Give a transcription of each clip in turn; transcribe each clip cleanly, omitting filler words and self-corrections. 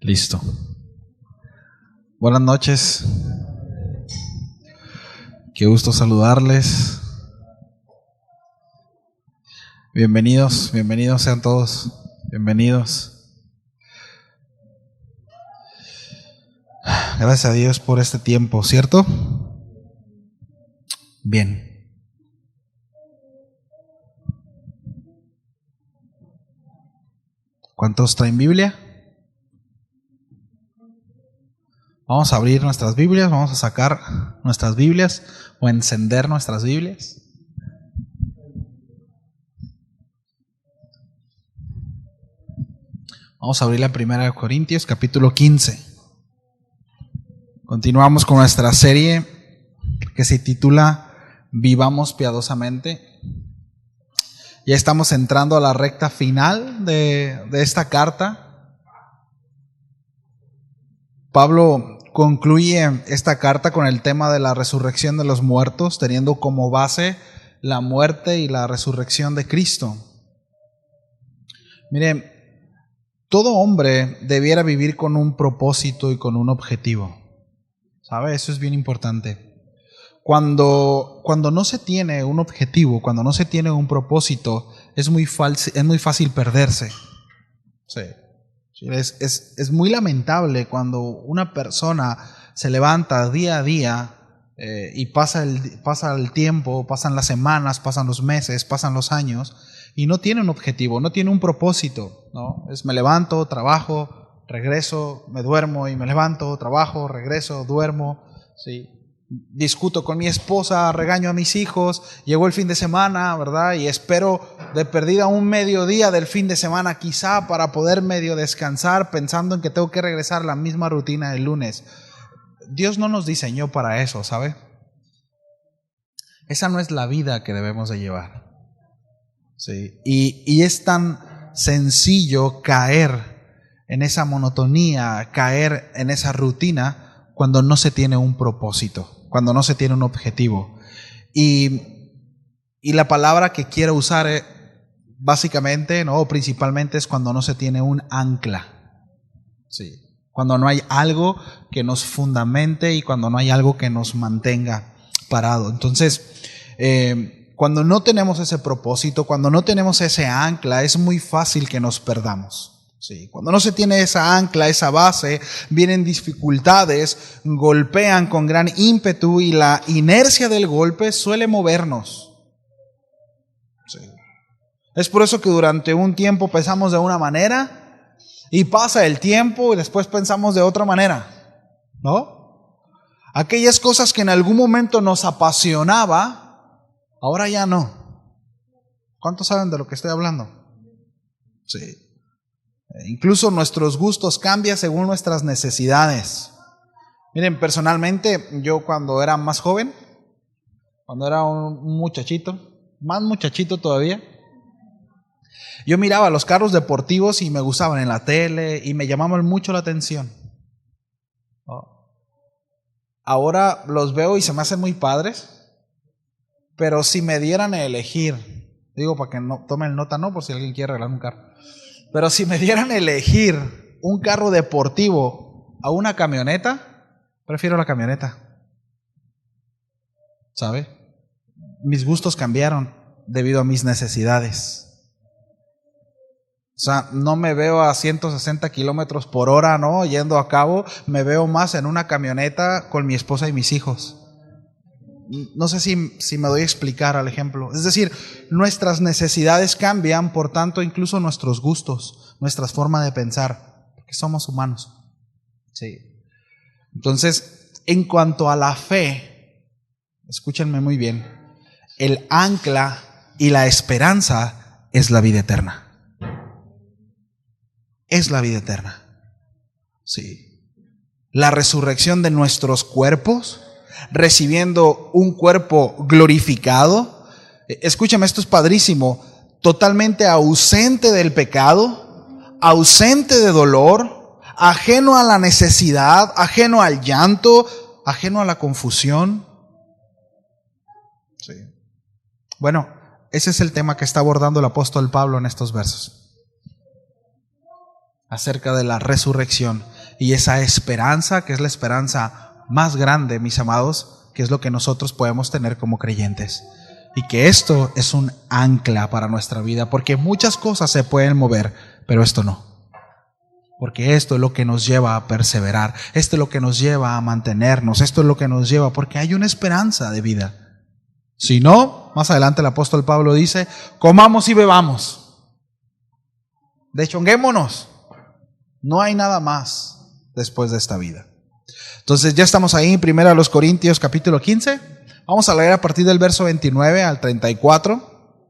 Listo. Buenas noches. Qué gusto saludarles. Bienvenidos sean todos. Bienvenidos. Gracias a Dios por este tiempo, ¿cierto? Bien. ¿Cuántos traen Biblia? Vamos a abrir nuestras Biblias, vamos a sacar nuestras Biblias o encender nuestras Biblias. Vamos a abrir la Primera de Corintios, capítulo 15. Continuamos con nuestra serie que se titula Vivamos piadosamente. Ya estamos entrando a la recta final de esta carta. Pablo concluye esta carta con el tema de la resurrección de los muertos, teniendo como base la muerte y la resurrección de Cristo. Miren, todo hombre debiera vivir con un propósito y con un objetivo. ¿Sabe? Eso es bien importante. Cuando no se tiene un objetivo, cuando no se tiene un propósito, es muy fácil perderse. Sí. Es muy lamentable cuando una persona se levanta día a día y pasa el tiempo, pasan las semanas, pasan los meses, pasan los años y no tiene un objetivo, no tiene un propósito, ¿no? Me levanto, trabajo, regreso, me duermo y me levanto, trabajo, regreso, duermo, ¿sí? Discuto con mi esposa, regaño a mis hijos, llegó el fin de semana, ¿verdad? Y espero de perdida un mediodía del fin de semana quizá para poder medio descansar pensando en que tengo que regresar a la misma rutina del lunes. Dios no nos diseñó para eso, ¿sabe? Esa no es la vida que debemos de llevar. ¿Sí? Y es tan sencillo caer en esa monotonía, caer en esa rutina cuando no se tiene un propósito, cuando no se tiene un objetivo. Y la palabra que quiero usar básicamente, ¿no? O principalmente es cuando no se tiene un ancla. Sí. Cuando no hay algo que nos fundamente y cuando no hay algo que nos mantenga parado. Entonces, cuando no tenemos ese propósito, cuando no tenemos ese ancla, es muy fácil que nos perdamos. Sí, cuando no se tiene esa ancla, esa base, vienen dificultades, golpean con gran ímpetu y la inercia del golpe suele movernos. Sí. Es por eso que durante un tiempo pensamos de una manera y pasa el tiempo y después pensamos de otra manera, ¿no? Aquellas cosas que en algún momento nos apasionaba, ahora ya no. ¿Cuántos saben de lo que estoy hablando? Sí. Incluso nuestros gustos cambian según nuestras necesidades. Miren, personalmente, yo cuando era más joven, cuando era un muchachito, más muchachito todavía, yo miraba los carros deportivos y me gustaban en la tele y me llamaban mucho la atención. Ahora los veo y se me hacen muy padres, pero si me dieran a elegir, digo para que no tomen nota, no, por si alguien quiere regalar un carro. Pero si me dieran a elegir un carro deportivo a una camioneta, prefiero la camioneta. ¿Sabe? Mis gustos cambiaron debido a mis necesidades. O sea, no me veo a 160 kilómetros por hora, ¿no? Yendo a cabo, me veo más en una camioneta con mi esposa y mis hijos. No sé si me doy a explicar al ejemplo. Es decir, nuestras necesidades cambian, por tanto, incluso nuestros gustos, nuestra forma de pensar, porque somos humanos. Sí. Entonces, en cuanto a la fe, escúchenme muy bien, el ancla y la esperanza es la vida eterna. Es la vida eterna. Sí. La resurrección de nuestros cuerpos, recibiendo un cuerpo glorificado. Escúchame, esto es padrísimo. Totalmente ausente del pecado, ausente de dolor, ajeno a la necesidad, ajeno al llanto, ajeno a la confusión. Sí. Bueno, ese es el tema que está abordando el apóstol Pablo en estos versos. Acerca de la resurrección. Y esa esperanza, que es la esperanza más grande, mis amados, que es lo que nosotros podemos tener como creyentes. Y que esto es un ancla para nuestra vida, porque muchas cosas se pueden mover, pero esto no. Porque esto es lo que nos lleva a perseverar, esto es lo que nos lleva a mantenernos, esto es lo que nos lleva, porque hay una esperanza de vida. Si no, más adelante el apóstol Pablo dice, comamos y bebamos, deschonguémonos, no hay nada más después de esta vida. Entonces ya estamos ahí en 1 Corintios capítulo 15, vamos a leer a partir del verso 29 al 34,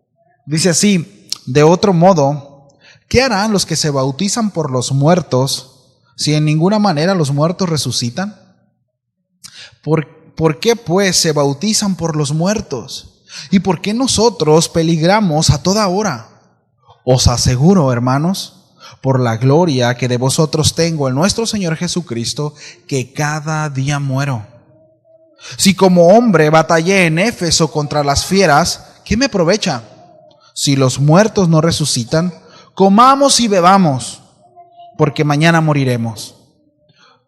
dice así: de otro modo, ¿qué harán los que se bautizan por los muertos, si en ninguna manera los muertos resucitan? ¿Por qué pues se bautizan por los muertos? ¿Y por qué nosotros peligramos a toda hora? Os aseguro, hermanos, por la gloria que de vosotros tengo en nuestro Señor Jesucristo, que cada día muero. Si como hombre batallé en Éfeso contra las fieras, ¿qué me aprovecha? Si los muertos no resucitan, comamos y bebamos, porque mañana moriremos.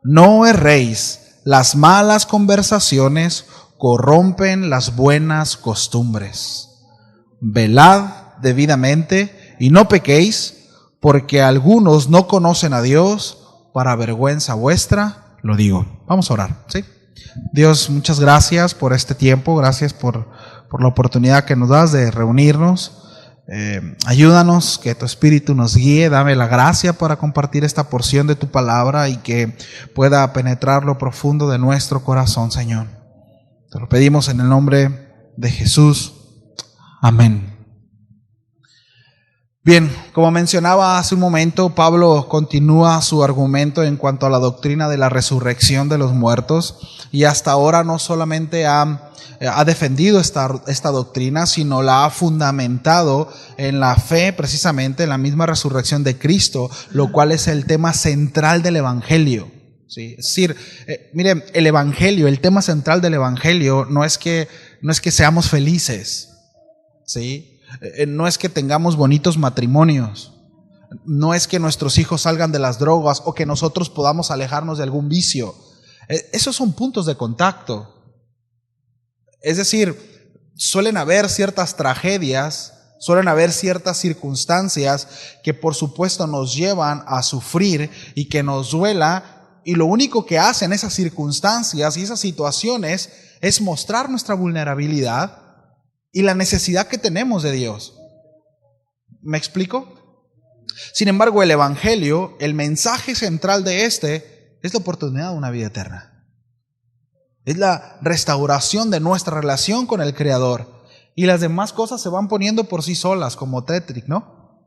No erréis, las malas conversaciones corrompen las buenas costumbres. Velad debidamente y no pequéis, porque algunos no conocen a Dios, para vergüenza vuestra lo digo. Vamos a orar, ¿sí? Dios, muchas gracias por este tiempo, gracias por la oportunidad que nos das de reunirnos. Ayúdanos, que tu Espíritu nos guíe, dame la gracia para compartir esta porción de tu palabra y que pueda penetrar lo profundo de nuestro corazón, Señor. Te lo pedimos en el nombre de Jesús. Amén. Bien, como mencionaba hace un momento, Pablo continúa su argumento en cuanto a la doctrina de la resurrección de los muertos, y hasta ahora no solamente ha defendido esta doctrina, sino la ha fundamentado en la fe, precisamente en la misma resurrección de Cristo, lo cual es el tema central del Evangelio. ¿Sí? Es decir, miren, el Evangelio, el tema central del Evangelio no es que seamos felices, ¿sí? No es que tengamos bonitos matrimonios, no es que nuestros hijos salgan de las drogas o que nosotros podamos alejarnos de algún vicio. Esos son puntos de contacto. Es decir, suelen haber ciertas tragedias, suelen haber ciertas circunstancias que por supuesto nos llevan a sufrir y que nos duela, y lo único que hacen esas circunstancias y esas situaciones es mostrar nuestra vulnerabilidad y la necesidad que tenemos de Dios. ¿Me explico? Sin embargo, el Evangelio, el mensaje central de este, es la oportunidad de una vida eterna. Es la restauración de nuestra relación con el Creador. Y las demás cosas se van poniendo por sí solas, como Tetrick, ¿no?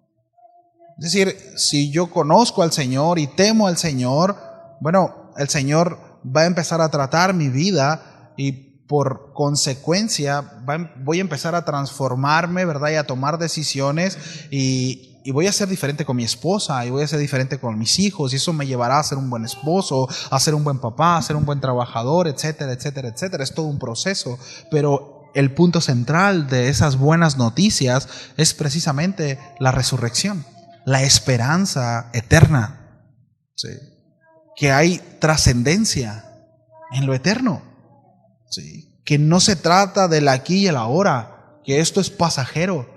Es decir, si yo conozco al Señor y temo al Señor, bueno, el Señor va a empezar a tratar mi vida y por consecuencia voy a empezar a transformarme, ¿verdad? Y a tomar decisiones y voy a ser diferente con mi esposa y voy a ser diferente con mis hijos, y eso me llevará a ser un buen esposo, a ser un buen papá, a ser un buen trabajador, etcétera, etcétera, etcétera. Es todo un proceso, pero el punto central de esas buenas noticias es precisamente la resurrección, la esperanza eterna, ¿sí? Que hay trascendencia en lo eterno, ¿sí? Que no se trata del aquí y el ahora, que esto es pasajero,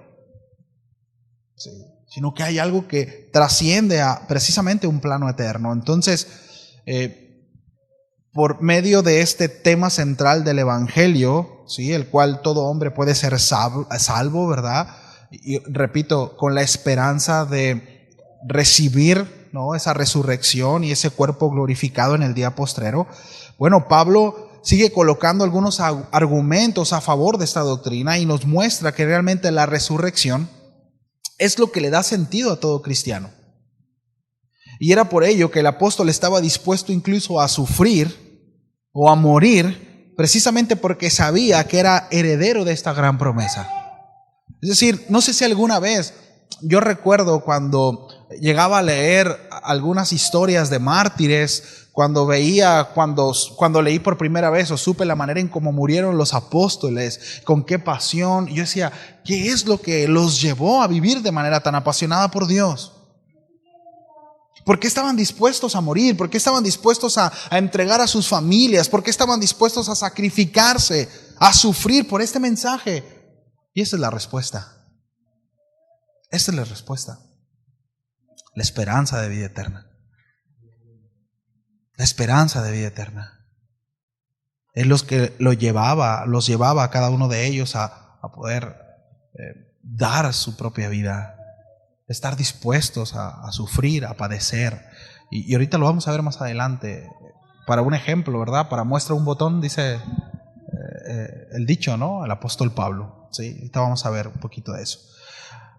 ¿sí? Sino que hay algo que trasciende a precisamente un plano eterno. Entonces, por medio de este tema central del Evangelio, ¿sí? El cual todo hombre puede ser salvo, ¿verdad? Y repito, con la esperanza de recibir, ¿no?, esa resurrección y ese cuerpo glorificado en el día postrero. Bueno, Pablo sigue colocando algunos argumentos a favor de esta doctrina y nos muestra que realmente la resurrección es lo que le da sentido a todo cristiano. Y era por ello que el apóstol estaba dispuesto incluso a sufrir o a morir, precisamente porque sabía que era heredero de esta gran promesa. Es decir, no sé si alguna vez, yo recuerdo cuando llegaba a leer algunas historias de mártires, cuando leí por primera vez o supe la manera en cómo murieron los apóstoles, con qué pasión, yo decía, ¿qué es lo que los llevó a vivir de manera tan apasionada por Dios? ¿Por qué estaban dispuestos a morir? ¿Por qué estaban dispuestos a entregar a sus familias? ¿Por qué estaban dispuestos a sacrificarse, a sufrir por este mensaje? Y esa es la respuesta. Esta es la respuesta. La esperanza de vida eterna. La esperanza de vida eterna. Es los que los llevaba a cada uno de ellos a poder dar su propia vida. Estar dispuestos a sufrir, a padecer. Y ahorita lo vamos a ver más adelante. Para un ejemplo, ¿verdad? Para muestra un botón, dice el dicho, ¿no? El apóstol Pablo. ¿Sí? Ahorita vamos a ver un poquito de eso.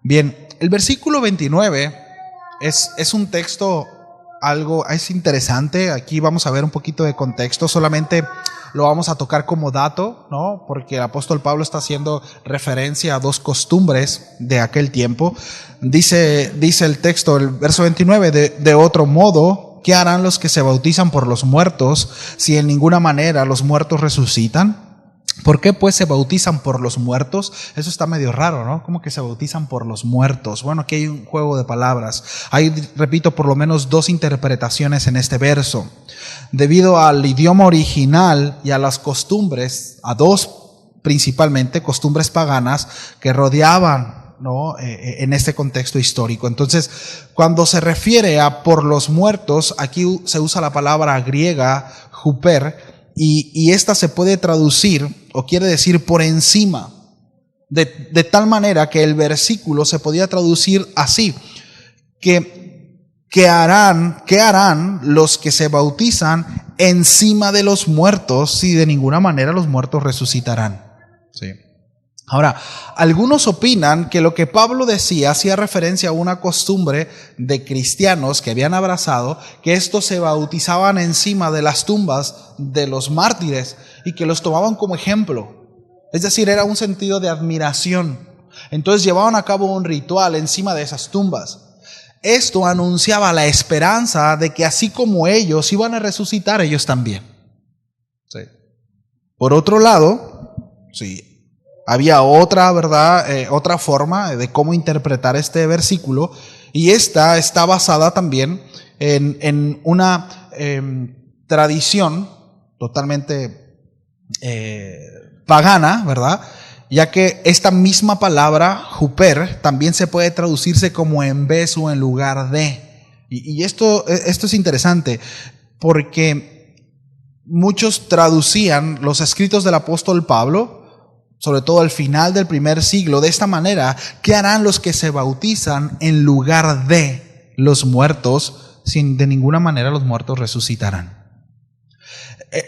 Bien, el versículo 29 es un texto es interesante. Aquí vamos a ver un poquito de contexto. Solamente lo vamos a tocar como dato, ¿no? Porque el apóstol Pablo está haciendo referencia a dos costumbres de aquel tiempo. Dice el texto, el verso 29, de otro modo, ¿qué harán los que se bautizan por los muertos si en ninguna manera los muertos resucitan? ¿Por qué pues se bautizan por los muertos? Eso está medio raro, ¿no? ¿Cómo que se bautizan por los muertos? Bueno, aquí hay un juego de palabras. Hay, repito, por lo menos dos interpretaciones en este verso. Debido al idioma original y a las costumbres, a dos principalmente, costumbres paganas que rodeaban, ¿no? En este contexto histórico. Entonces, cuando se refiere a por los muertos, aquí se usa la palabra griega huper, y esta se puede traducir o quiere decir por encima, de tal manera que el versículo se podía traducir así: ¿qué harán los que se bautizan encima de los muertos si de ninguna manera los muertos resucitarán? Sí. Ahora, algunos opinan que lo que Pablo decía hacía referencia a una costumbre de cristianos que habían abrazado, que estos se bautizaban encima de las tumbas de los mártires y que los tomaban como ejemplo. Es decir, era un sentido de admiración. Entonces llevaban a cabo un ritual encima de esas tumbas. Esto anunciaba la esperanza de que así como ellos iban a resucitar, ellos también. Sí. Por otro lado, sí, había otra, ¿verdad? Otra forma de cómo interpretar este versículo, y esta está basada también en una tradición totalmente pagana, ¿verdad? Ya que esta misma palabra, huper, también se puede traducirse como en vez o en lugar de. Y esto es interesante, porque muchos traducían los escritos del apóstol Pablo, sobre todo al final del primer siglo, de esta manera: ¿qué harán los que se bautizan en lugar de los muertos si de ninguna manera los muertos resucitarán?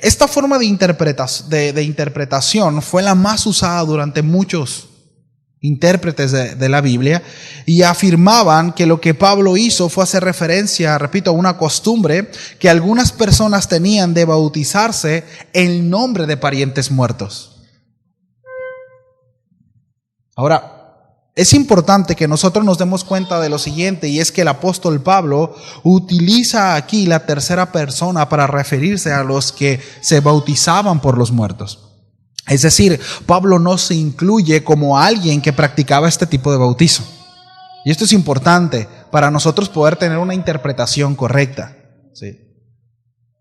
Esta forma de interpretación fue la más usada durante muchos intérpretes de la Biblia, y afirmaban que lo que Pablo hizo fue hacer referencia, repito, a una costumbre que algunas personas tenían de bautizarse en nombre de parientes muertos. Ahora, es importante que nosotros nos demos cuenta de lo siguiente, y es que el apóstol Pablo utiliza aquí la tercera persona para referirse a los que se bautizaban por los muertos. Es decir, Pablo no se incluye como alguien que practicaba este tipo de bautizo. Y esto es importante para nosotros poder tener una interpretación correcta. ¿Sí?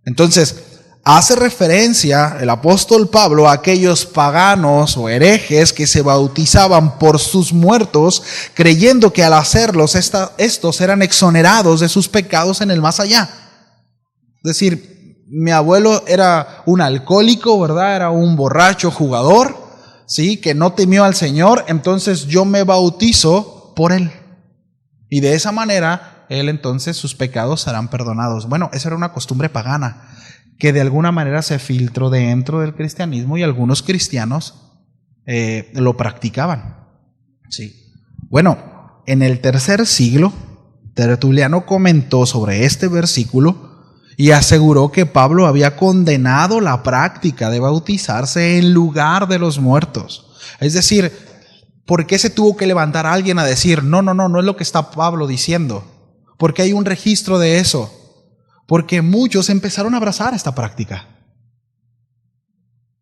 Entonces, hace referencia el apóstol Pablo a aquellos paganos o herejes que se bautizaban por sus muertos, creyendo que al hacerlos estos eran exonerados de sus pecados en el más allá. Es decir, mi abuelo era un alcohólico, ¿verdad? Era un borracho jugador, ¿sí? Que no temió al Señor, entonces yo me bautizo por él. Y de esa manera, él entonces sus pecados serán perdonados. Bueno, esa era una costumbre pagana que de alguna manera se filtró dentro del cristianismo, y algunos cristianos lo practicaban. Sí. Bueno, en el tercer siglo, Tertuliano comentó sobre este versículo y aseguró que Pablo había condenado la práctica de bautizarse en lugar de los muertos. Es decir, ¿por qué se tuvo que levantar alguien a decir, no es lo que está Pablo diciendo? Porque hay un registro de eso. Porque muchos empezaron a abrazar esta práctica.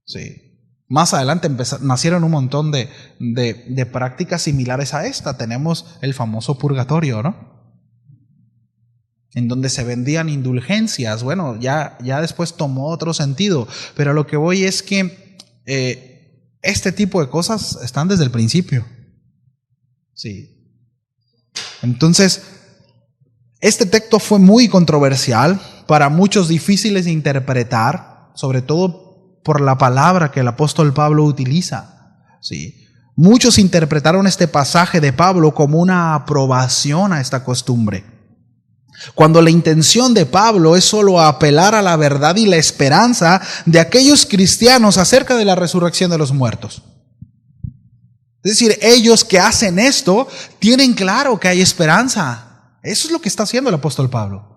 Sí. Más adelante nacieron un montón de prácticas similares a esta. Tenemos el famoso purgatorio, ¿no? en donde se vendían indulgencias. Bueno, ya después tomó otro sentido, pero a lo que voy es que este tipo de cosas están desde el principio. Sí. Entonces, este texto fue muy controversial, para muchos difíciles de interpretar, sobre todo por la palabra que el apóstol Pablo utiliza. Sí. Muchos interpretaron este pasaje de Pablo como una aprobación a esta costumbre, cuando la intención de Pablo es solo apelar a la verdad y la esperanza de aquellos cristianos acerca de la resurrección de los muertos. Es decir, ellos que hacen esto tienen claro que hay esperanza. Eso es lo que está haciendo el apóstol Pablo.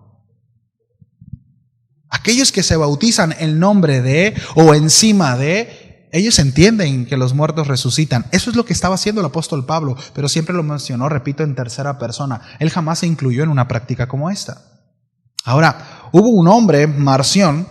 Aquellos que se bautizan en nombre de o encima de, ellos entienden que los muertos resucitan. Eso es lo que estaba haciendo el apóstol Pablo, pero siempre lo mencionó, repito, en tercera persona. Él jamás se incluyó en una práctica como esta. Ahora, hubo un hombre, Marción,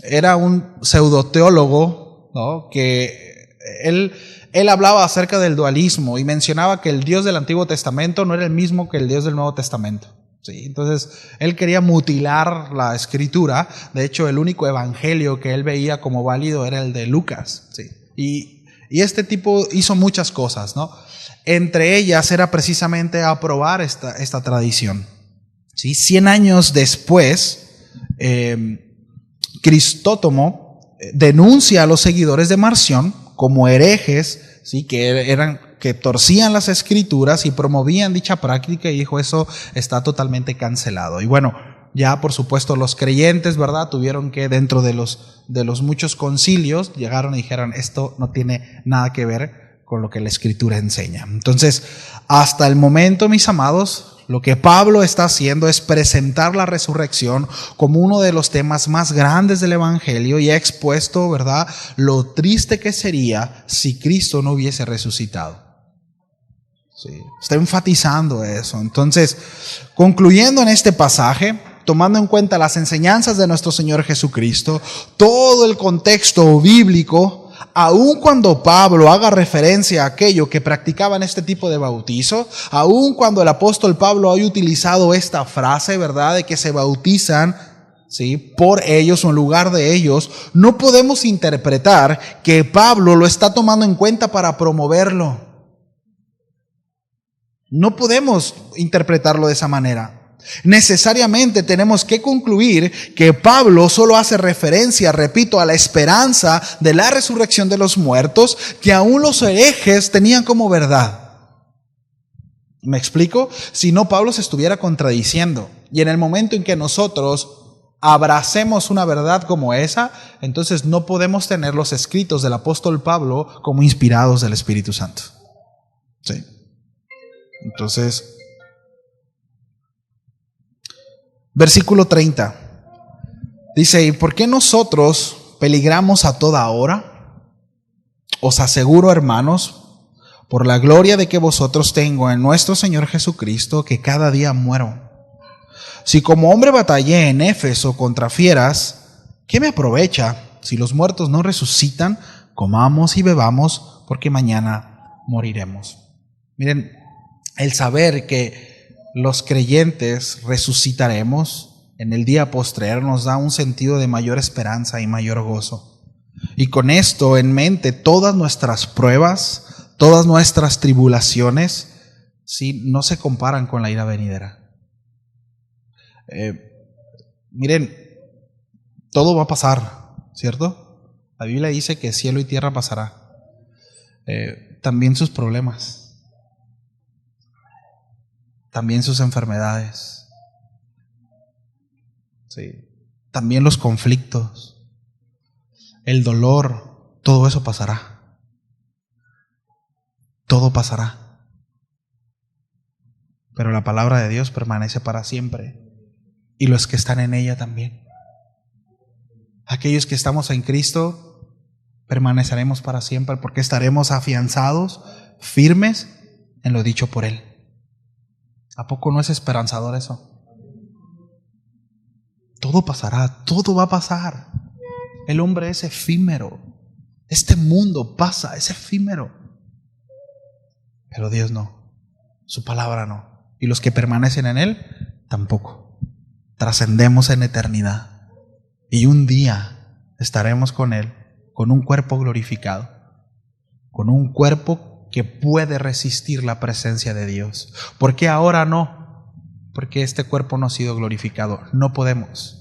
era un pseudoteólogo, ¿no? Que él hablaba acerca del dualismo y mencionaba que el Dios del Antiguo Testamento no era el mismo que el Dios del Nuevo Testamento. Sí, entonces él quería mutilar la escritura. De hecho, el único evangelio que él veía como válido era el de Lucas. Sí. Y este tipo hizo muchas cosas, ¿no? Entre ellas era precisamente aprobar esta tradición. ¿Sí? 100 años después, Cristótomo denuncia a los seguidores de Marción como herejes, ¿sí? que torcían las escrituras y promovían dicha práctica, y dijo: eso está totalmente cancelado. Y bueno, ya por supuesto los creyentes, ¿verdad?, tuvieron que, dentro de los muchos concilios, llegaron y dijeron: esto no tiene nada que ver con lo que la escritura enseña. Entonces, hasta el momento, mis amados, lo que Pablo está haciendo es presentar la resurrección como uno de los temas más grandes del evangelio, y ha expuesto, ¿verdad?, lo triste que sería si Cristo no hubiese resucitado. Sí, está enfatizando eso. Entonces, concluyendo en este pasaje, tomando en cuenta las enseñanzas de nuestro Señor Jesucristo, todo el contexto bíblico, aun cuando Pablo haga referencia a aquello que practicaban este tipo de bautizo, aun cuando el apóstol Pablo haya utilizado esta frase, ¿verdad?, de que se bautizan, ¿sí?, por ellos o en lugar de ellos, no podemos interpretar que Pablo lo está tomando en cuenta para promoverlo. No podemos interpretarlo de esa manera. Necesariamente tenemos que concluir que Pablo solo hace referencia, repito, a la esperanza de la resurrección de los muertos que aún los herejes tenían como verdad. ¿Me explico? Si no, Pablo se estuviera contradiciendo. Y en el momento en que nosotros abracemos una verdad como esa, entonces no podemos tener los escritos del apóstol Pablo como inspirados del Espíritu Santo. Sí. Entonces, versículo 30 dice: ¿y por qué nosotros peligramos a toda hora? Os aseguro, hermanos, por la gloria de que vosotros tengo en nuestro Señor Jesucristo, que cada día muero. Si como hombre batallé en Éfeso contra fieras, ¿qué me aprovecha? Si los muertos no resucitan, comamos y bebamos, porque mañana moriremos. Miren, el saber que los creyentes resucitaremos en el día postrero nos da un sentido de mayor esperanza y mayor gozo. Y con esto en mente, todas nuestras pruebas, todas nuestras tribulaciones, sí, no se comparan con la ira venidera. Miren, todo va a pasar, ¿cierto? La Biblia dice que cielo y tierra pasará. También sus problemas. También sus enfermedades, sí, también los conflictos, el dolor, todo eso pasará. Todo pasará. Pero la palabra de Dios permanece para siempre, y los que están en ella también. Aquellos que estamos en Cristo permaneceremos para siempre, porque estaremos afianzados, firmes en lo dicho por Él. ¿A poco no es esperanzador eso? Todo pasará, todo va a pasar. El hombre es efímero. Este mundo pasa, es efímero. Pero Dios no. Su palabra no. Y los que permanecen en Él, tampoco. trascendemos en eternidad y un día estaremos con Él, con un cuerpo glorificado, con un cuerpo que puede resistir la presencia de Dios. ¿Por qué ahora no? Porque este cuerpo no ha sido glorificado. No podemos.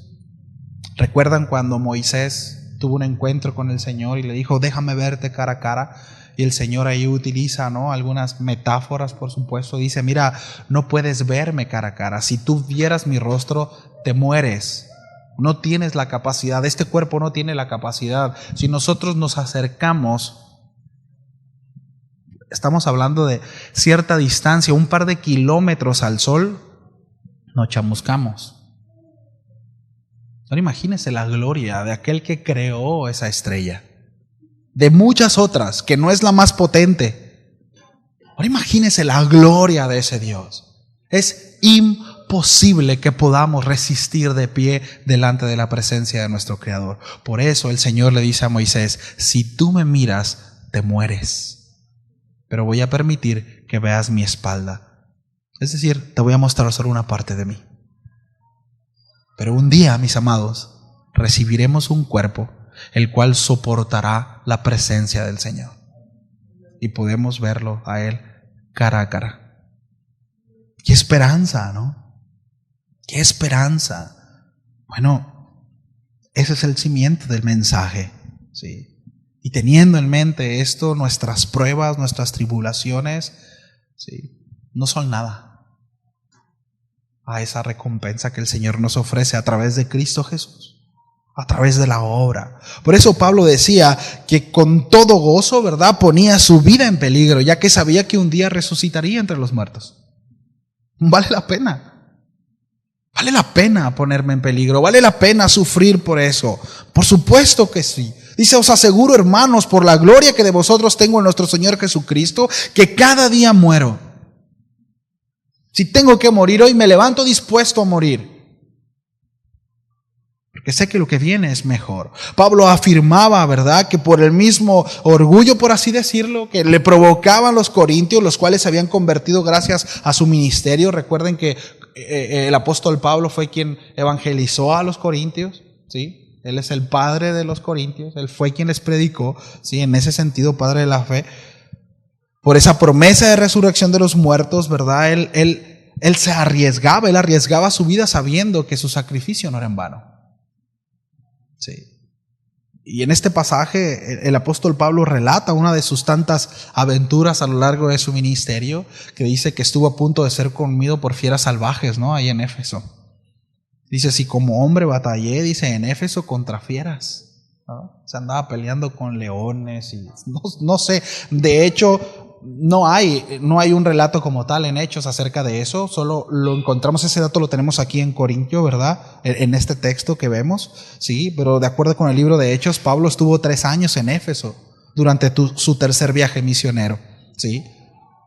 ¿Recuerdan cuando Moisés tuvo un encuentro con el Señor y le dijo, déjame verte cara a cara? Y el Señor ahí utiliza, ¿no?, algunas metáforas, por supuesto. Dice, mira, no puedes verme cara a cara. Si tú vieras mi rostro, te mueres. No tienes la capacidad. Este cuerpo no tiene la capacidad. Si nosotros nos acercamos, estamos hablando de cierta distancia, un par de kilómetros al sol, nos chamuscamos. Ahora imagínense la gloria de aquel que creó esa estrella, de muchas otras, que no es la más potente. Ahora imagínense la gloria de ese Dios. Es imposible que podamos resistir de pie delante de la presencia de nuestro Creador. Por eso el Señor le dice a Moisés, si tú me miras, te mueres, pero voy a permitir que veas mi espalda. Es decir, te voy a mostrar solo una parte de mí. Pero un día, mis amados, recibiremos un cuerpo el cual soportará la presencia del Señor. Y podemos verlo a Él cara a cara. ¡Qué esperanza!, ¿no? ¡Qué esperanza! Bueno, ese es el cimiento del mensaje, ¿sí? Y teniendo en mente esto, nuestras pruebas, nuestras tribulaciones, ¿sí?, no son nada a esa recompensa que el Señor nos ofrece a través de Cristo Jesús, a través de la obra. Por eso Pablo decía que con todo gozo, ¿verdad?, ponía su vida en peligro, ya que sabía que un día resucitaría entre los muertos. Vale la pena. Vale la pena ponerme en peligro. Vale la pena sufrir por eso. Por supuesto que sí. Dice, os aseguro, hermanos, por la gloria que de vosotros tengo en nuestro Señor Jesucristo, que cada día muero. Si tengo que morir hoy, me levanto dispuesto a morir, porque sé que lo que viene es mejor. Pablo afirmaba, ¿verdad?, que por el mismo orgullo, por así decirlo, que le provocaban los corintios, los cuales se habían convertido gracias a su ministerio. Recuerden que el apóstol Pablo fue quien evangelizó a los corintios, ¿sí? Él es el padre de los corintios, él fue quien les predicó, ¿sí?, en ese sentido, padre de la fe. Por esa promesa de resurrección de los muertos, ¿verdad?, él se arriesgaba, él arriesgaba su vida sabiendo que su sacrificio no era en vano. Sí. Y en este pasaje el apóstol Pablo relata una de sus tantas aventuras a lo largo de su ministerio, que dice que estuvo a punto de ser comido por fieras salvajes, ¿no?, ahí en Éfeso. Dice, si como hombre batallé, dice, en Éfeso contra fieras, ¿no? Se andaba peleando con leones y no sé, de hecho no hay un relato como tal en Hechos acerca de eso, solo lo encontramos, ese dato lo tenemos aquí en Corintio, ¿verdad?, en este texto que vemos, sí, pero de acuerdo con el libro de Hechos, Pablo estuvo 3 años en Éfeso durante su tercer viaje misionero, sí,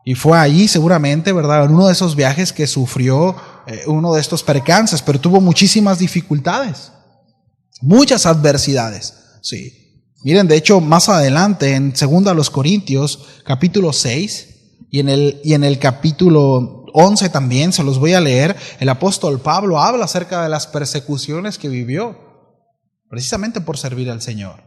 y fue allí seguramente, ¿verdad?, en uno de esos viajes que sufrió uno de estos percances, pero tuvo muchísimas dificultades, muchas adversidades, sí. Miren, de hecho, más adelante, en 2 Corintios, capítulo 6, y en el capítulo 11 también, se los voy a leer, el apóstol Pablo habla acerca de las persecuciones que vivió, precisamente por servir al Señor,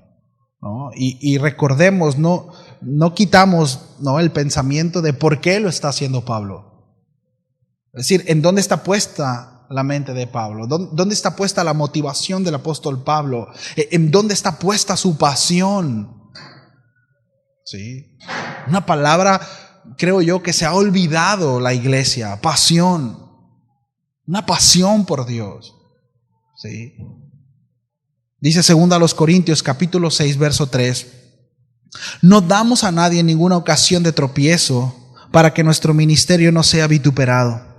¿no? Y recordemos, no quitamos, ¿no?, el pensamiento de por qué lo está haciendo Pablo. Es decir, ¿en dónde está puesta la mente de Pablo? ¿Dónde está puesta la motivación del apóstol Pablo? ¿En dónde está puesta su pasión? ¿Sí? Una palabra, creo yo, que se ha olvidado la iglesia: pasión. Una pasión por Dios. ¿Sí? Dice 2 Corintios capítulo 6, verso 3: no damos a nadie ninguna ocasión de tropiezo para que nuestro ministerio no sea vituperado.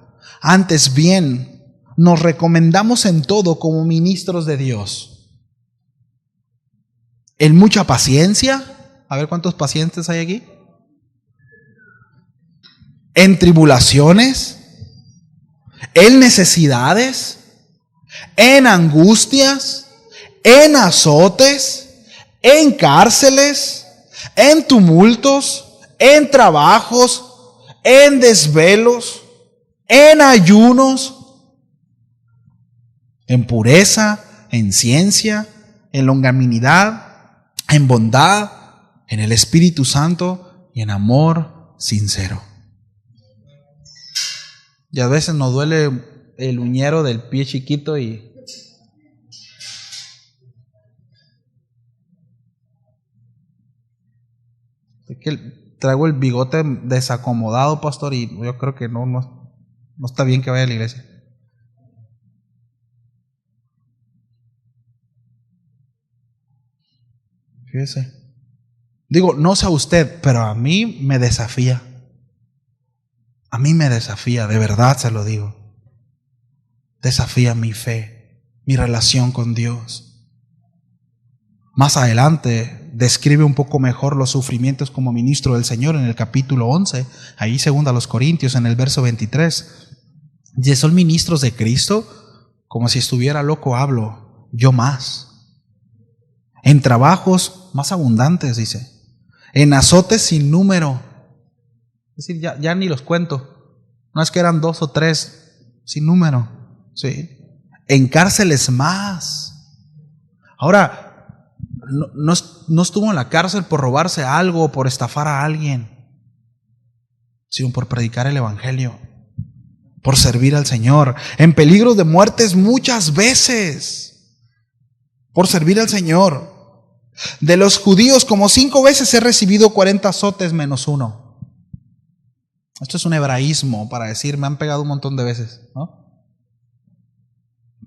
Antes bien, nos recomendamos en todo como ministros de Dios, en mucha paciencia. A ver cuántos pacientes hay aquí. En tribulaciones, en necesidades, en angustias, en azotes, en cárceles, en tumultos, en trabajos, en desvelos, en ayunos, en pureza, en ciencia, en longanimidad, en bondad, en el Espíritu Santo y en amor sincero. Y a veces nos duele el uñero del pie chiquito y es que traigo el bigote desacomodado, pastor, y yo creo que no está bien que vaya a la iglesia. Fíjese. Digo, no sé a usted, pero a mí me desafía. A mí me desafía, de verdad se lo digo. Desafía mi fe, mi relación con Dios. Más adelante describe un poco mejor los sufrimientos como ministro del Señor en el capítulo 11, ahí 2 Corintios en el verso 23. Y son ministros de Cristo, como si estuviera loco hablo, yo más. En trabajos más abundantes, dice. En azotes sin número. Es decir, ya ni los cuento. No es que eran 2 o 3, sin número. ¿Sí? En cárceles más. Ahora, no estuvo en la cárcel por robarse algo o por estafar a alguien, sino por predicar el evangelio, por servir al Señor. En peligros de muertes muchas veces, por servir al Señor. De los judíos, como 5 veces he recibido 40 azotes menos 1. Esto es un hebraísmo para decir, me han pegado un montón de veces, ¿no?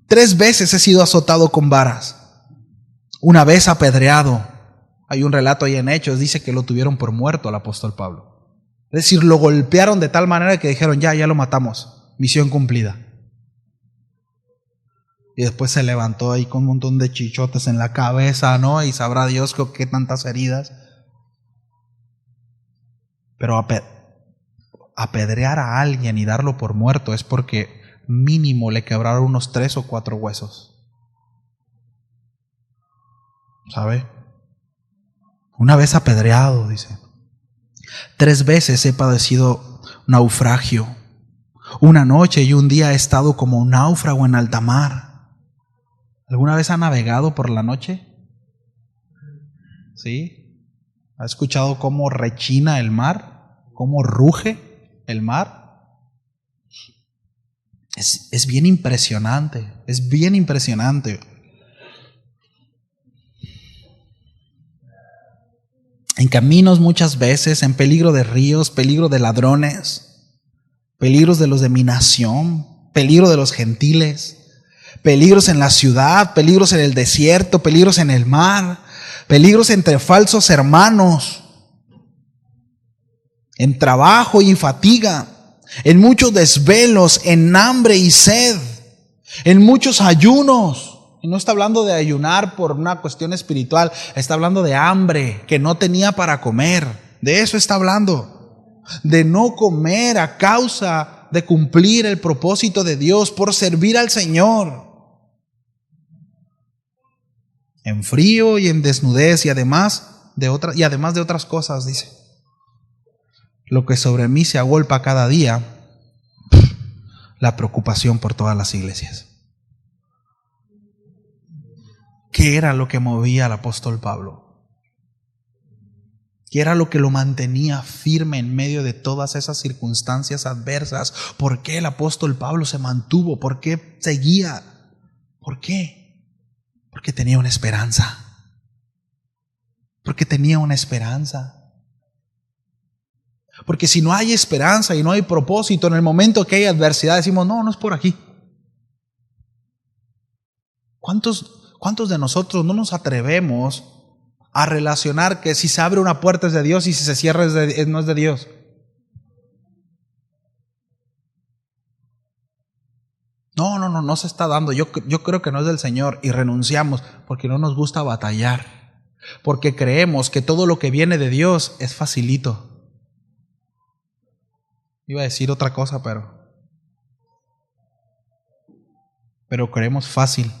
3 veces he sido azotado con varas. 1 vez apedreado. Hay un relato ahí en Hechos, dice que lo tuvieron por muerto al apóstol Pablo. Es decir, lo golpearon de tal manera que dijeron, ya lo matamos, misión cumplida. Y después se levantó ahí con un montón de chichotes en la cabeza, ¿no? Y sabrá Dios qué tantas heridas. Pero apedrear a alguien y darlo por muerto es porque mínimo le quebraron unos 3 o 4 huesos. ¿Sabe? 1 vez apedreado, dice. 3 veces he padecido naufragio. 1 noche y un día he estado como un náufrago en alta mar. ¿Alguna vez ha navegado por la noche? ¿Sí? ¿Ha escuchado cómo rechina el mar? ¿Cómo ruge el mar? Es bien impresionante, es bien impresionante. En caminos muchas veces, en peligro de ríos, peligro de ladrones, peligros de los de mi nación, peligro de los gentiles, peligros en la ciudad, peligros en el desierto, peligros en el mar, peligros entre falsos hermanos, en trabajo y fatiga, en muchos desvelos, en hambre y sed, en muchos ayunos. Y no está hablando de ayunar por una cuestión espiritual, está hablando de hambre que no tenía para comer. De eso está hablando, de no comer a causa de cumplir el propósito de Dios, por servir al Señor. En frío y en desnudez y además de otras cosas, dice. Lo que sobre mí se agolpa cada día, la preocupación por todas las iglesias. ¿Qué era lo que movía al apóstol Pablo? ¿Qué era lo que lo mantenía firme en medio de todas esas circunstancias adversas? ¿Por qué el apóstol Pablo se mantuvo? ¿Por qué seguía? ¿Por qué? Porque tenía una esperanza. Porque tenía una esperanza. Porque si no hay esperanza y no hay propósito, en el momento que hay adversidad decimos, no es por aquí. ¿Cuántos de nosotros no nos atrevemos a relacionar que si se abre una puerta es de Dios y si se cierra no es de Dios? No se está dando. Yo creo que no es del Señor y renunciamos porque no nos gusta batallar. Porque creemos que todo lo que viene de Dios es facilito. Iba a decir otra cosa, pero creemos fácil.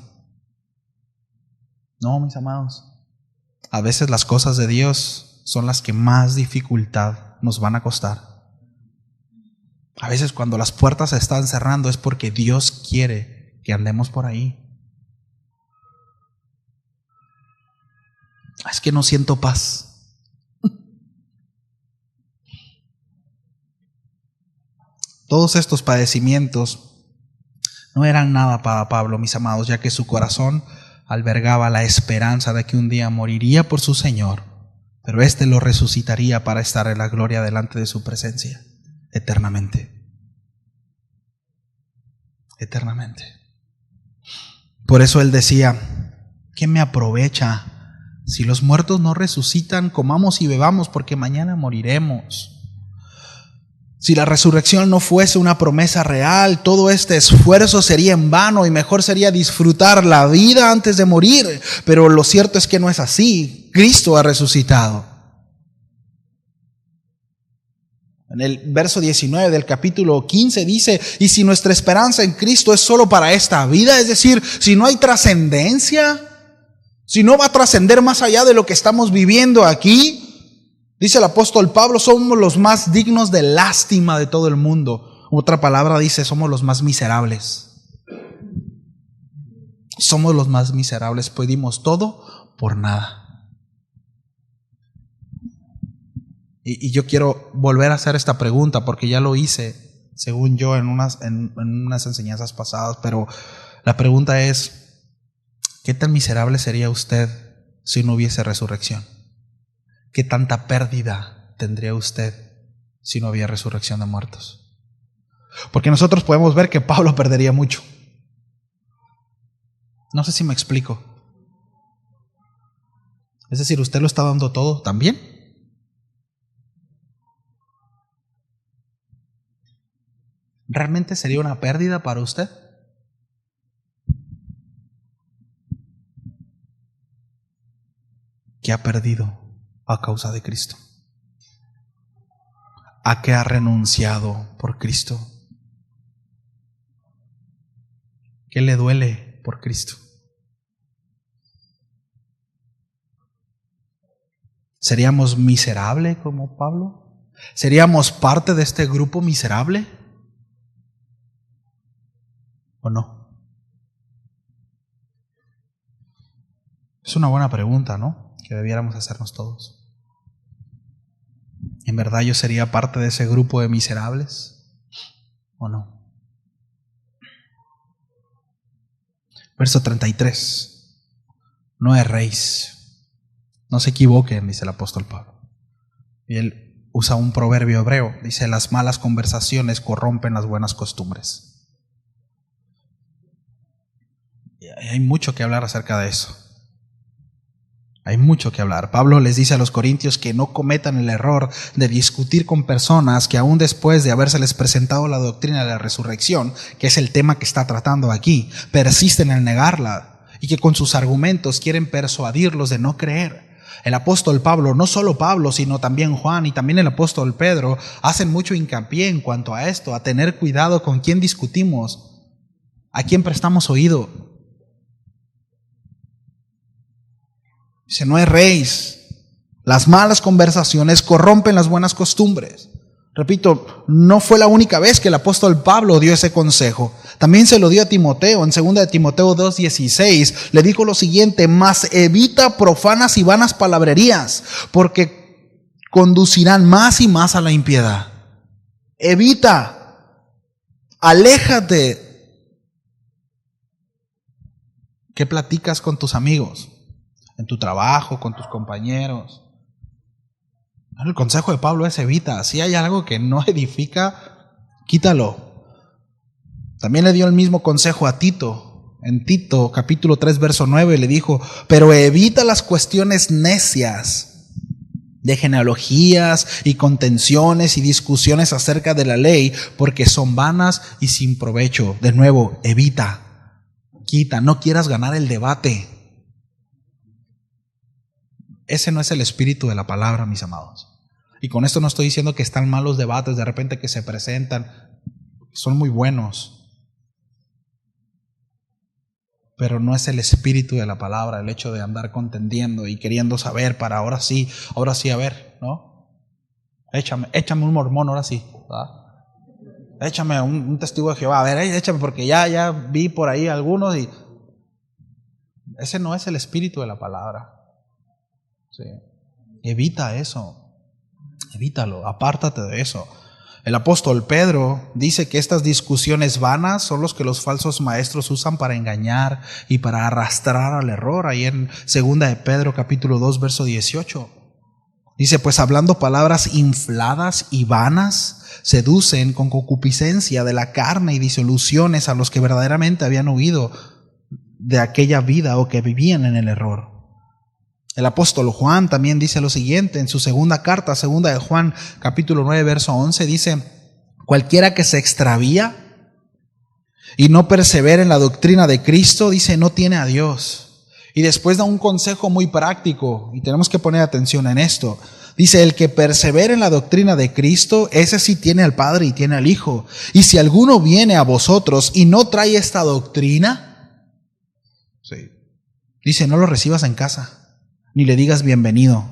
No, mis amados. A veces las cosas de Dios son las que más dificultad nos van a costar. A veces cuando las puertas se están cerrando es porque Dios quiere que andemos por ahí. Es que no siento paz. Todos estos padecimientos no eran nada para Pablo, mis amados, ya que su corazón albergaba la esperanza de que un día moriría por su Señor, pero éste lo resucitaría para estar en la gloria delante de su presencia eternamente. Eternamente. Por eso él decía: ¿qué me aprovecha? Si los muertos no resucitan, comamos y bebamos, porque mañana moriremos. Si la resurrección no fuese una promesa real, todo este esfuerzo sería en vano y mejor sería disfrutar la vida antes de morir. Pero lo cierto es que no es así. Cristo ha resucitado. En el verso 19 del capítulo 15 dice: y si nuestra esperanza en Cristo es solo para esta vida, es decir, si no hay trascendencia, si no va a trascender más allá de lo que estamos viviendo aquí, dice el apóstol Pablo, somos los más dignos de lástima de todo el mundo. Otra palabra dice: somos los más miserables. Somos los más miserables, pues dimos todo por nada. Y yo quiero volver a hacer esta pregunta, porque ya lo hice, según yo, en unas enseñanzas pasadas, pero la pregunta es: ¿qué tan miserable sería usted si no hubiese resurrección? ¿Qué tanta pérdida tendría usted si no había resurrección de muertos? Porque nosotros podemos ver que Pablo perdería mucho. No sé si me explico. Es decir, ¿usted lo está dando todo también? ¿Realmente sería una pérdida para usted? ¿Qué ha perdido a causa de Cristo? ¿A qué ha renunciado por Cristo? ¿Qué le duele por Cristo? ¿Seríamos miserables como Pablo? ¿Seríamos parte de este grupo miserable? ¿O no? Es una buena pregunta, ¿no? Que debiéramos hacernos todos. ¿En verdad yo sería parte de ese grupo de miserables? ¿O no? Verso 33. No erréis. No se equivoquen, dice el apóstol Pablo. Y él usa un proverbio hebreo. Dice: las malas conversaciones corrompen las buenas costumbres. Y hay mucho que hablar acerca de eso. Hay mucho que hablar. Pablo les dice a los corintios que no cometan el error de discutir con personas que aún después de habérseles presentado la doctrina de la resurrección, que es el tema que está tratando aquí, persisten en negarla y que con sus argumentos quieren persuadirlos de no creer. El apóstol Pablo, no solo Pablo, sino también Juan y también el apóstol Pedro, hacen mucho hincapié en cuanto a esto, a tener cuidado con quién discutimos, a quién prestamos oído. Dice: no erréis. Las malas conversaciones corrompen las buenas costumbres. Repito, no fue la única vez que el apóstol Pablo dio ese consejo. También se lo dio a Timoteo. En 2 de Timoteo 2:16 le dijo lo siguiente: mas evita profanas y vanas palabrerías, porque conducirán más y más a la impiedad. Evita, aléjate. ¿Qué platicas con tus amigos? En tu trabajo, con tus compañeros. El consejo de Pablo es: evita. Si hay algo que no edifica, quítalo. También le dio el mismo consejo a Tito. En Tito capítulo 3 verso 9 le dijo: pero evita las cuestiones necias de genealogías y contenciones y discusiones acerca de la ley, porque son vanas y sin provecho. De nuevo, evita, quita. No quieras ganar el debate. Ese no es el espíritu de la palabra, mis amados. Y con esto no estoy diciendo que están mal los debates de repente que se presentan. Son muy buenos. Pero no es el espíritu de la palabra, el hecho de andar contendiendo y queriendo saber para ahora sí, a ver, ¿no? Échame un mormón, ahora sí, ¿verdad? Échame un testigo de Jehová, a ver, échame, porque ya vi por ahí algunos y ese no es el espíritu de la palabra. Sí. Evita eso. Evítalo, apártate de eso. El apóstol Pedro dice que estas discusiones vanas son los que los falsos maestros usan para engañar y para arrastrar al error. Ahí en 2 de Pedro capítulo 2 verso 18. Dice, pues hablando palabras infladas y vanas, seducen con concupiscencia de la carne y disoluciones a los que verdaderamente habían huido de aquella vida o que vivían en el error. El apóstol Juan también dice lo siguiente en su segunda carta, 2 de Juan capítulo 9 verso 11, dice, cualquiera que se extravía y no persevera en la doctrina de Cristo, dice, no tiene a Dios. Y después da un consejo muy práctico, y tenemos que poner atención en esto. Dice, el que persevera en la doctrina de Cristo, ese sí tiene al Padre y tiene al Hijo. Y si alguno viene a vosotros y no trae esta doctrina, sí, dice, no lo recibas en casa, ni le digas bienvenido,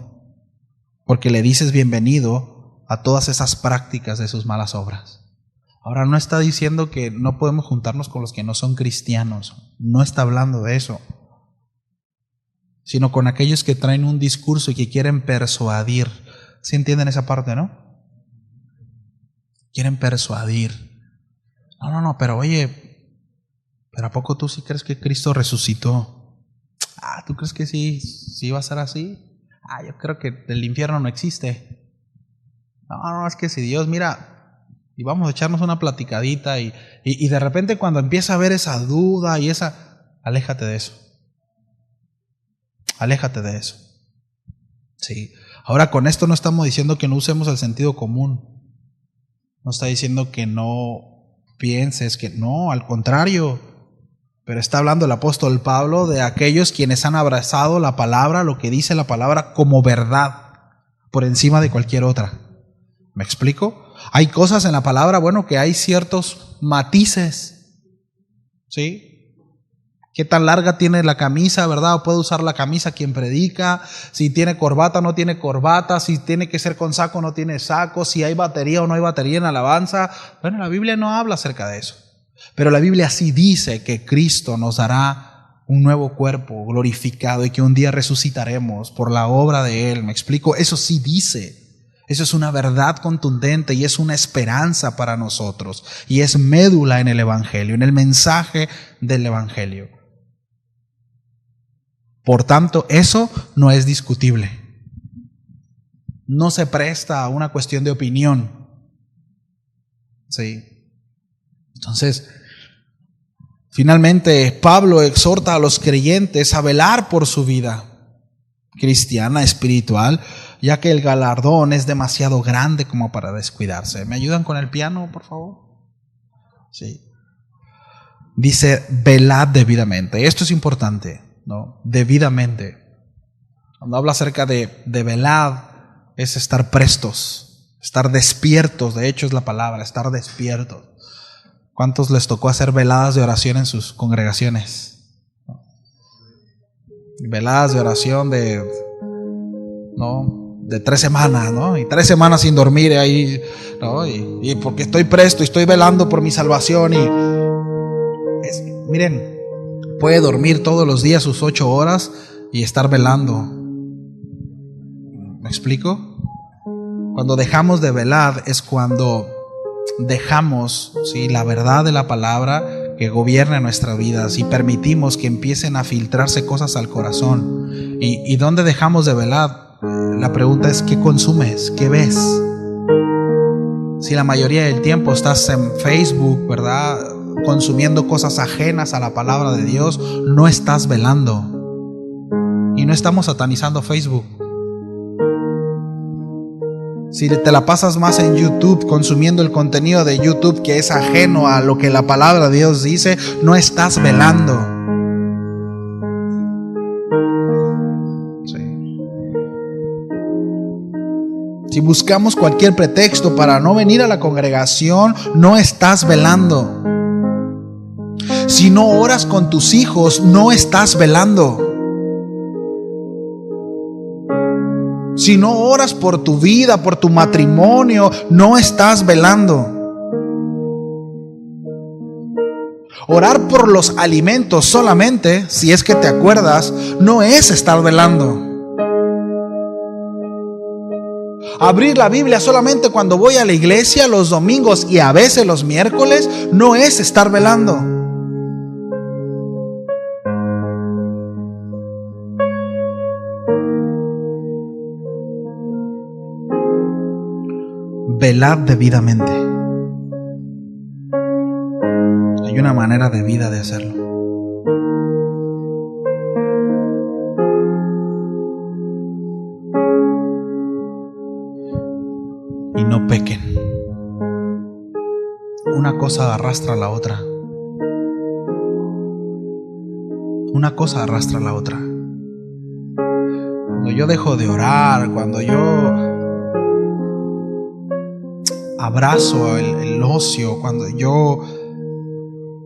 porque le dices bienvenido a todas esas prácticas de sus malas obras. Ahora, no está diciendo que no podemos juntarnos con los que no son cristianos, no está hablando de eso, sino con aquellos que traen un discurso y que quieren persuadir. ¿Sí entienden esa parte, no? Quieren persuadir. No, pero oye, ¿pero a poco tú sí crees que Cristo resucitó? ¿Tú crees que sí va a ser así? Yo creo que el infierno no existe. No, es que si Dios, mira, y vamos a echarnos una platicadita y de repente cuando empieza a haber esa duda y aléjate de eso. Aléjate de eso. Sí. Ahora, con esto no estamos diciendo que no usemos el sentido común. No está diciendo que no pienses, que no, al contrario. Pero está hablando el apóstol Pablo de aquellos quienes han abrazado la palabra, lo que dice la palabra como verdad, por encima de cualquier otra. ¿Me explico? Hay cosas en la palabra, que hay ciertos matices. ¿Sí? ¿Qué tan larga tiene la camisa, verdad? ¿O puede usar la camisa quien predica? Si tiene corbata o no tiene corbata, si tiene que ser con saco o no tiene saco, si hay batería o no hay batería en alabanza. La Biblia no habla acerca de eso. Pero la Biblia sí dice que Cristo nos dará un nuevo cuerpo glorificado y que un día resucitaremos por la obra de Él. ¿Me explico? Eso sí dice. Eso es una verdad contundente y es una esperanza para nosotros. Y es médula en el Evangelio, en el mensaje del Evangelio. Por tanto, eso no es discutible. No se presta a una cuestión de opinión. Sí. Entonces, finalmente, Pablo exhorta a los creyentes a velar por su vida cristiana, espiritual, ya que el galardón es demasiado grande como para descuidarse. ¿Me ayudan con el piano, por favor? Sí. Dice, velad debidamente. Esto es importante, ¿no? Debidamente. Cuando habla acerca de velad, es estar prestos, estar despiertos. De hecho, es la palabra, estar despiertos. ¿Cuántos les tocó hacer veladas de oración en sus congregaciones? Veladas de oración de 3 semanas, ¿no? Y 3 semanas sin dormir ahí, ¿no? Y porque estoy presto y estoy velando por mi salvación. Miren, puede dormir todos los días sus 8 horas y estar velando. ¿Me explico? Cuando dejamos de velar es cuando dejamos, ¿sí?, la verdad de la palabra que gobierna nuestras vidas y permitimos que empiecen a filtrarse cosas al corazón. ¿Y dónde dejamos de velar? La pregunta es, ¿qué consumes? ¿Qué ves? Si la mayoría del tiempo estás en Facebook, ¿verdad?, consumiendo cosas ajenas a la palabra de Dios, no estás velando. Y no estamos satanizando Facebook. Si te la pasas más en YouTube, consumiendo el contenido de YouTube que es ajeno a lo que la palabra de Dios dice, no estás velando. Sí. Si buscamos cualquier pretexto para no venir a la congregación, no estás velando. Si no oras con tus hijos, no estás velando. Si no oras por tu vida, por tu matrimonio, no estás velando. Orar por los alimentos solamente, si es que te acuerdas, no es estar velando. Abrir la Biblia solamente cuando voy a la iglesia los domingos y a veces los miércoles no es estar velando. Velad debidamente. Hay una manera de vida de hacerlo. Y no pequen. Una cosa arrastra a la otra. Una cosa arrastra a la otra. Cuando yo dejo de orar, cuando yo abrazo el ocio, cuando yo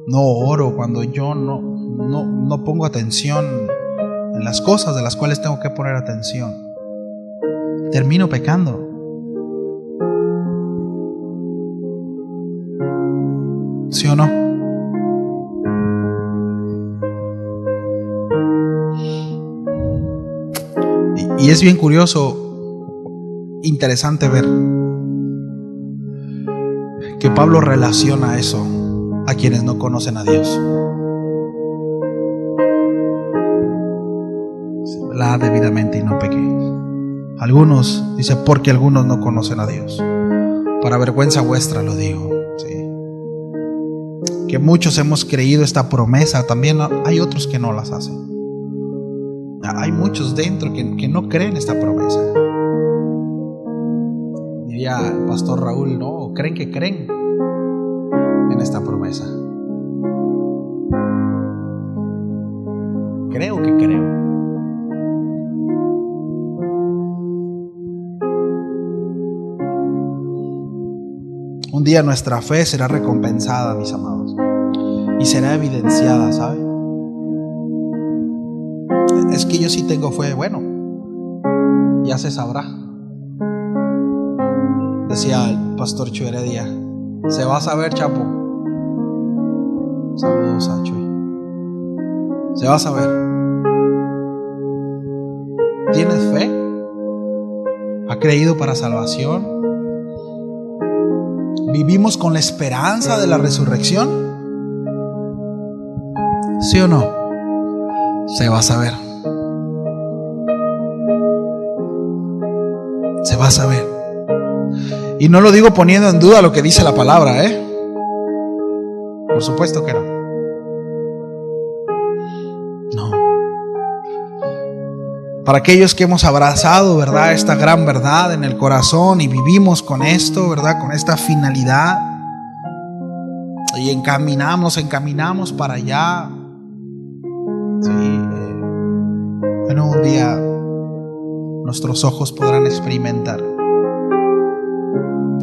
no oro, cuando yo no pongo atención en las cosas de las cuales tengo que poner atención, termino pecando. ¿Sí o no? Y es bien curioso, interesante ver que Pablo relaciona eso a quienes no conocen a Dios. Velad debidamente y no pequéis. Algunos, dice, porque algunos no conocen a Dios. Para vergüenza vuestra lo digo. ¿Sí? Que muchos hemos creído esta promesa, también hay otros que no las hacen. Hay muchos dentro que no creen esta promesa. Diría el pastor Raúl, no, creen que creen en esta promesa. Creo que creo. Un día nuestra fe será recompensada, mis amados, y será evidenciada, ¿sabe? Es que yo sí tengo fe. Bueno, ya se sabrá. Decía el pastor Chuy Heredia, se va a saber, Chapo. Saludos a Chuy. Se va a saber. ¿Tienes fe? ¿Ha creído para salvación? ¿Vivimos con la esperanza de la resurrección? ¿Sí o no? Se va a saber. Se va a saber. Y no lo digo poniendo en duda lo que dice la palabra, ¿eh? Por supuesto que no. No. Para aquellos que hemos abrazado, ¿verdad?, esta gran verdad en el corazón y vivimos con esto, ¿verdad?, con esta finalidad, y encaminamos para allá. Sí, bueno, un día nuestros ojos podrán experimentar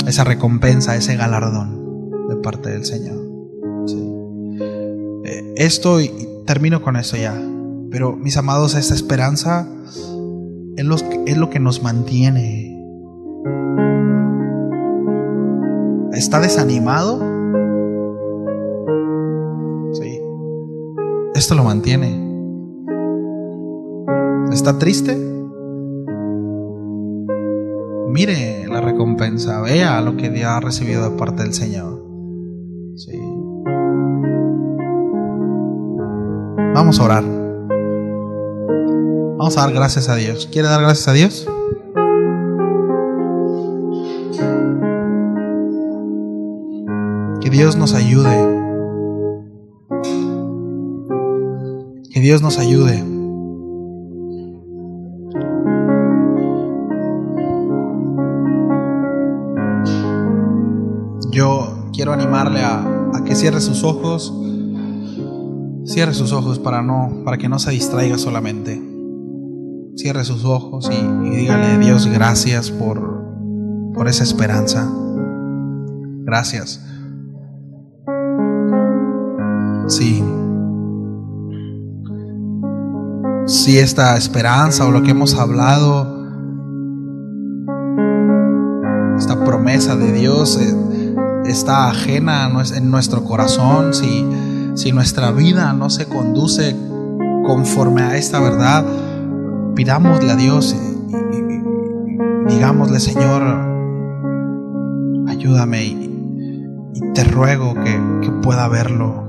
esa recompensa, ese galardón de parte del Señor. Sí. Esto, y termino con esto ya, pero mis amados, esta esperanza es lo que nos mantiene. ¿Está desanimado? Sí. Esto lo mantiene. ¿Está triste? Mire la recompensa, vea lo que ha recibido de parte del Señor. Sí. Vamos a orar. Vamos a dar gracias a Dios. ¿Quiere dar gracias a Dios? Que Dios nos ayude. Que Dios nos ayude. Yo quiero animarle a que cierre sus ojos. Cierre sus ojos para que no se distraiga solamente. Cierre sus ojos y dígale: Dios, gracias por esa esperanza. Gracias. Sí. Si esta esperanza o lo que hemos hablado, esta promesa de Dios está ajena en nuestro corazón, si nuestra vida no se conduce conforme a esta verdad, pidámosle a Dios digámosle: Señor, ayúdame y te ruego que pueda verlo.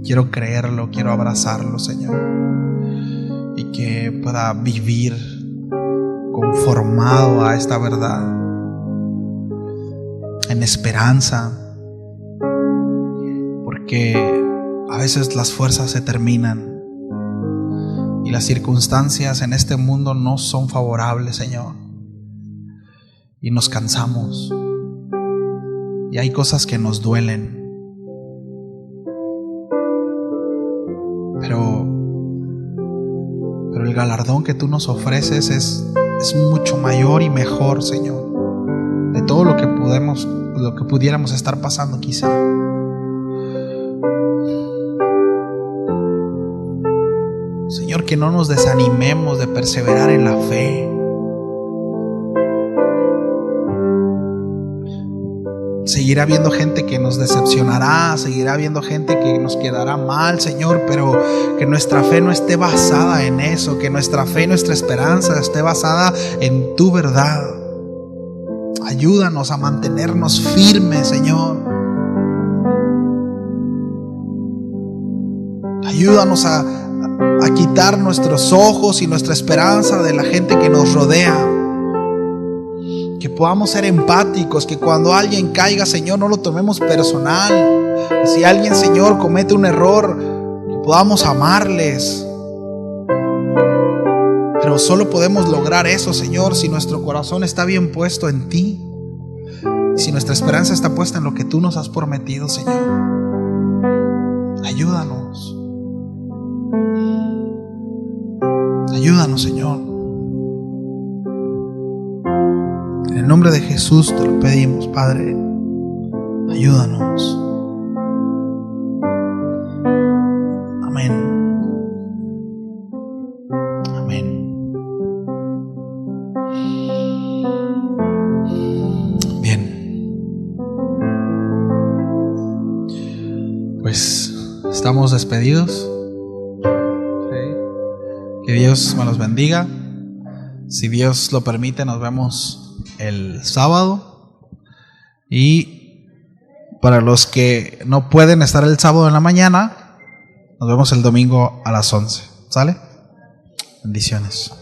Quiero creerlo, quiero abrazarlo, Señor, y que pueda vivir conformado a esta verdad, en esperanza, porque a veces las fuerzas se terminan y las circunstancias en este mundo no son favorables, Señor, y nos cansamos y hay cosas que nos duelen, pero el galardón que tú nos ofreces es mucho mayor y mejor, Señor, de todo lo que pudiéramos estar pasando quizá. Señor, que no nos desanimemos de perseverar en la fe. Seguirá habiendo gente que nos decepcionará, seguirá habiendo gente que nos quedará mal, Señor, pero que nuestra fe no esté basada en eso, que nuestra fe y nuestra esperanza esté basada en tu verdad. Ayúdanos a mantenernos firmes, Señor. Ayúdanos a quitar nuestros ojos y nuestra esperanza de la gente que nos rodea. Que podamos ser empáticos, que cuando alguien caiga, Señor, no lo tomemos personal. Si alguien, Señor, comete un error, que podamos amarles. Pero solo podemos lograr eso, Señor, si nuestro corazón está bien puesto en ti, si nuestra esperanza está puesta en lo que tú nos has prometido, Señor. Ayúdanos. Ayúdanos, Señor. En el nombre de Jesús te lo pedimos, Padre. Ayúdanos. Amén. Amén. Bien. Pues estamos despedidos. Que Dios me los bendiga. Si Dios lo permite, nos vemos el sábado. Y para los que no pueden estar el sábado en la mañana, nos vemos el domingo a las 11. ¿Sale? Bendiciones.